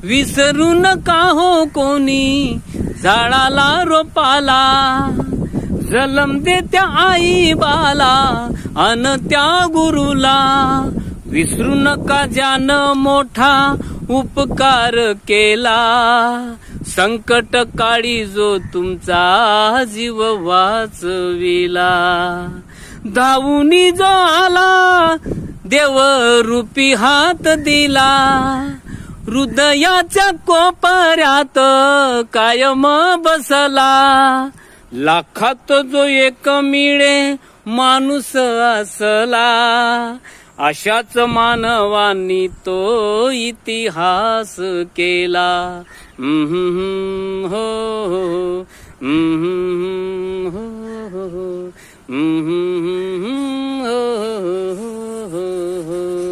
विसरू नका हो कोणी झाडाला रोपाला, जलम दे त्या आई बाला अन त्या गुरुला. विसरू नका ज्यानं मोठा उपकार केला, संकट काळी जो तुमचा जीव वाचविला. धावूनी जो आला देव रूपी हात दिला, हृदयाच्या कोपऱ्यात कायम बसला. लाखात जो एक मिळे माणूस असला, अशाच मानवांनी तो इतिहास केला. हो हो हो हो.